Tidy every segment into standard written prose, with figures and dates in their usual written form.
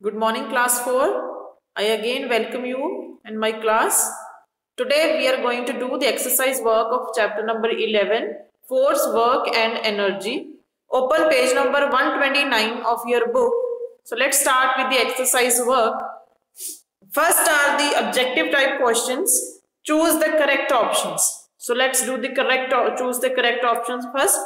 Good morning, class 4. I again welcome you in my class. Today we are going to do the exercise work of chapter number 11, Force, Work and Energy. Open page number 129 of your book. So let's start with the exercise work. First are the objective type questions. Choose the correct options. So let's do choose the correct options first.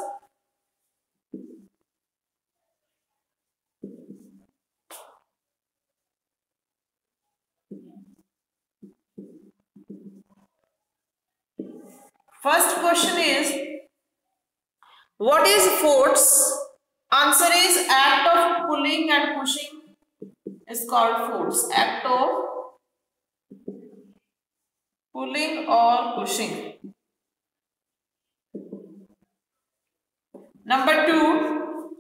First question is, what is force? Answer is act of pulling and pushing is called force. Act of pulling or pushing. Number 2,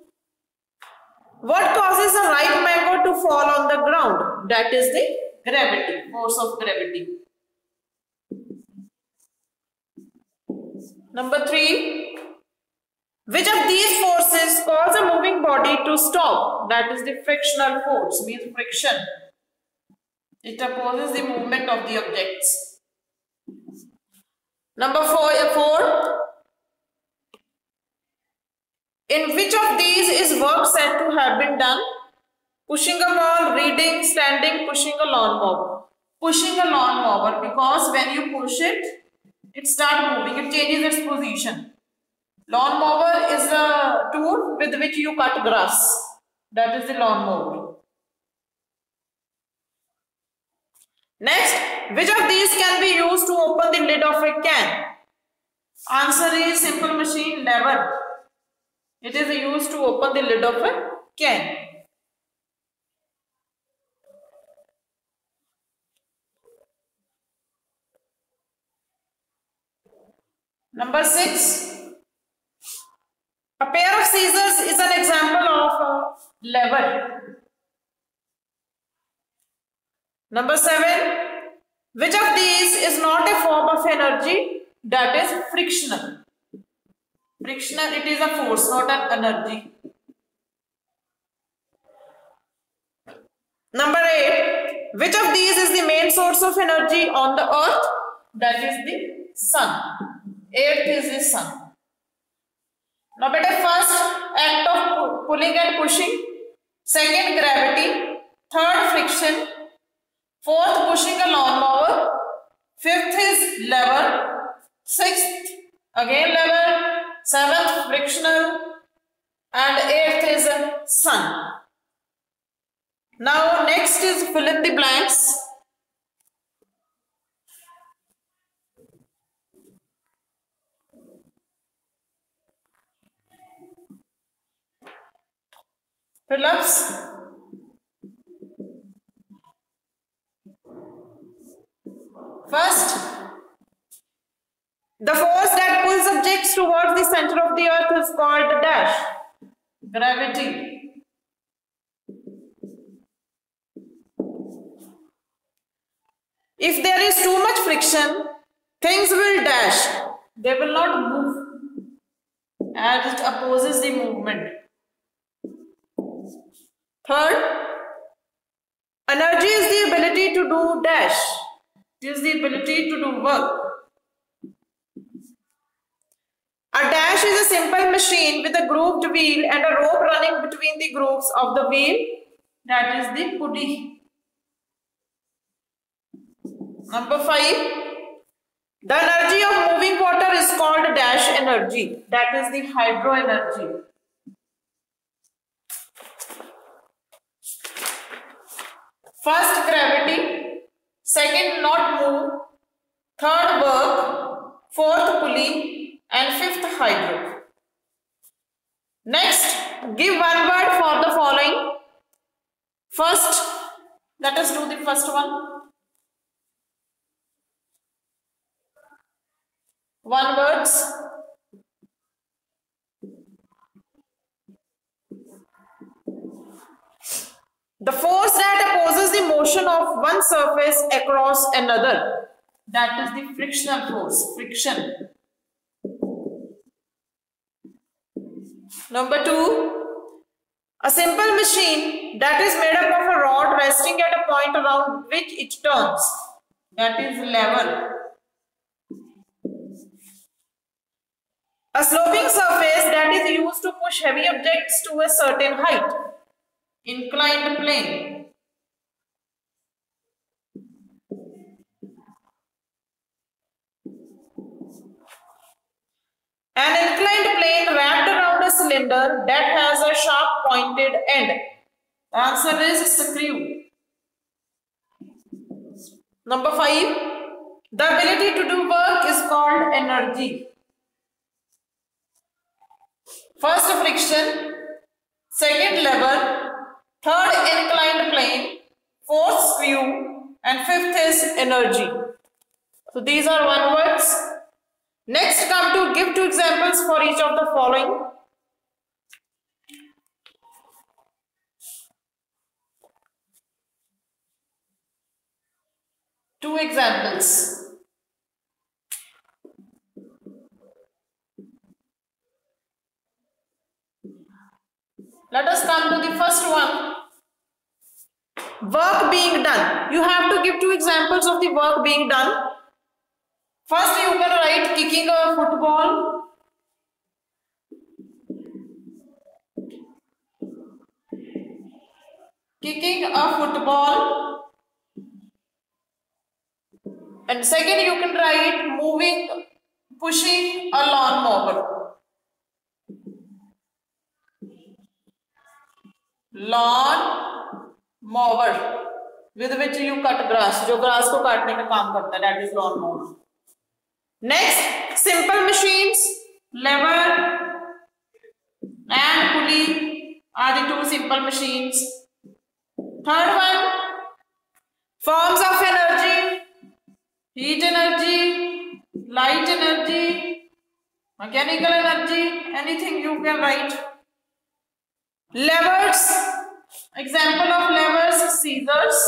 what causes a ripe mango to fall on the ground? That is the gravity, force of gravity. Number 3, which of these forces cause a moving body to stop? That is the frictional force, means friction. It opposes the movement of the objects. Number 4, in which of these is work said to have been done? Pushing a wall, reading, standing, pushing a lawnmower. Pushing a lawnmower, because when you push it, it starts moving, it changes its position. Lawnmower is a tool with which you cut grass. That is the lawnmower. Next, which of these can be used to open the lid of a can? Answer is simple machine, lever. It is used to open the lid of a can. Number 6. A pair of scissors is an example of a lever. Number 7. Which of these is not a form of energy? That is frictional. Frictional, it is a force, not an energy. Number 8. Which of these is the main source of energy on the earth? That is the sun. 8th is the sun. Now better, first act of pulling and pushing, second gravity, third friction, fourth pushing a lawnmower, fifth is lever, sixth again lever, seventh frictional, and eighth is sun. Now next is fill in the blanks. Fill-ups. First, the force that pulls objects towards the center of the earth is called the dash, gravity. If there is too much friction, things will dash. They will not move, as it opposes the movement. Third, energy is the ability to do dash. It is the ability to do work. A dash is a simple machine with a grooved wheel and a rope running between the grooves of the wheel. That is the pulley. Number 5. The energy of moving water is called dash energy. That is the hydro energy. First gravity, second not move, third work, fourth pulley, and fifth hydro. Next, give one word for the following. First, let us do the first one. One words. The force that opposes the motion of one surface across another. That is the frictional force, friction. Number 2. A simple machine that is made up of a rod resting at a point around which it turns, that is lever. A sloping surface that is used to push heavy objects to a certain height, inclined plane. An inclined plane wrapped around a cylinder that has a sharp pointed end. The answer is screw. Number 5. The ability to do work is called energy. First friction, second lever, third inclined plane, fourth screw, and fifth is energy. So these are one words. Next, come to give 2 examples for each of the following. Two examples. Let us come to the first one. Work being done. You have to give 2 examples of the work being done. First, you can write kicking a football. Kicking a football. And second, you can write moving, pushing a lawnmower. Lawn mower, with which you cut grass, जो grass को काटने का काम करता है, that is lawn mower. Next, simple machines, lever and pulley are the 2 simple machines. Third one, forms of energy, heat energy, light energy, mechanical energy, anything you can write. Levers, example of levers, scissors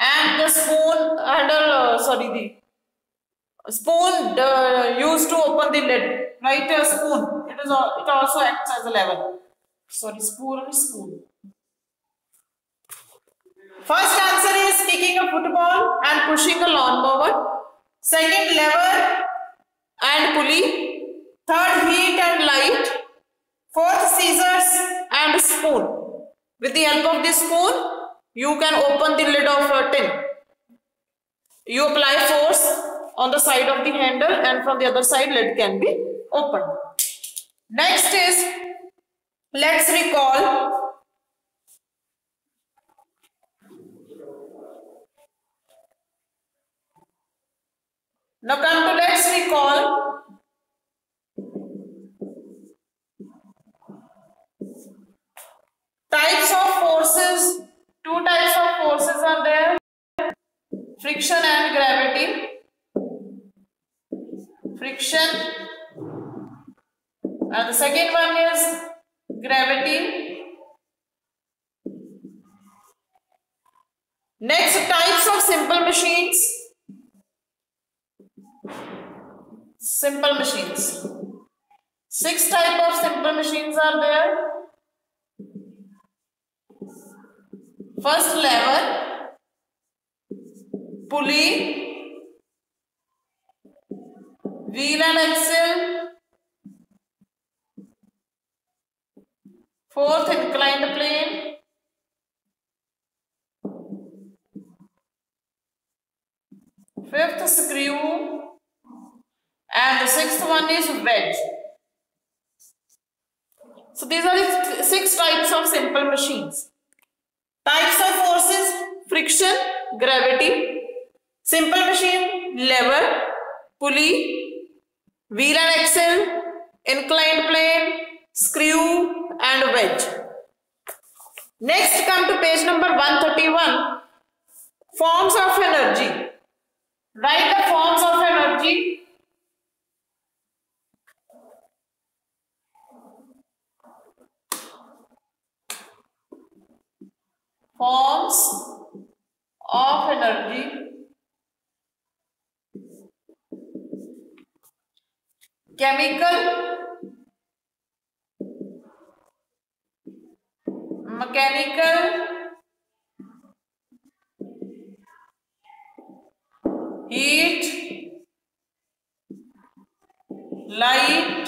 and the spoon handle, the spoon used to open the lid, right? A spoon, it also acts as a lever. Spoon. First answer is kicking a football and pushing a lawnmower. Second, lever and pulley. Third, heat and light. Fourth, scissors and spoon. With the help of this spoon, you can open the lid of a tin. You apply force on the side of the handle and from the other side lid can be opened. Next is, let's recall. Now come to let's recall. Types of forces. 2 types of forces are there. Friction and gravity. Friction. And the second one is gravity. Next, types of simple machines. Simple machines. 6 types of simple machines are there. First, lever, pulley, wheel and axle. Fourth, inclined plane. Fifth, screw. And the 6th one is wedge. So these are the 6 types of simple machines. Types of forces: friction, gravity, simple machine, lever, pulley, wheel and axle, inclined plane, screw and wedge. Next, come to page number 131. Forms of energy. Write the forms of energy. Forms of energy. Chemical, mechanical, heat, light,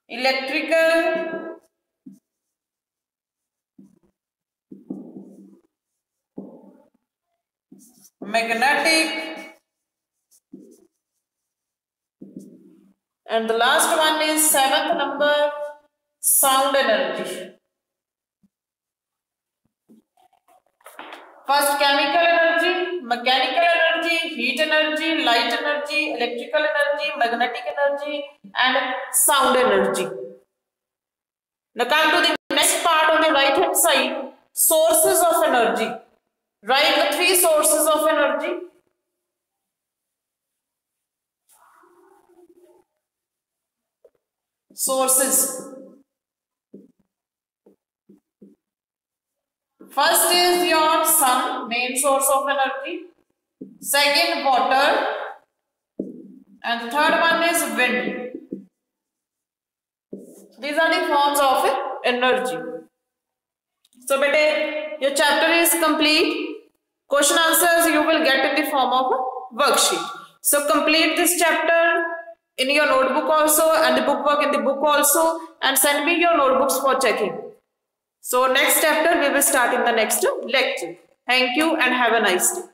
electrical, magnetic, and the last one is 7th number, sound energy. First, chemical energy, mechanical energy, heat energy, light energy, electrical energy, magnetic energy, and sound energy. Now come to the next part on the right hand side, sources of energy. Write the 3 sources of energy. Sources. First is your sun, main source of energy. Second, water. And the third one is wind. These are the forms of energy. So, bete, your chapter is complete. Question answers you will get in the form of a worksheet. So, complete this chapter in your notebook also and the bookwork in the book also, and send me your notebooks for checking. So, next chapter we will start in the next lecture. Thank you and have a nice day.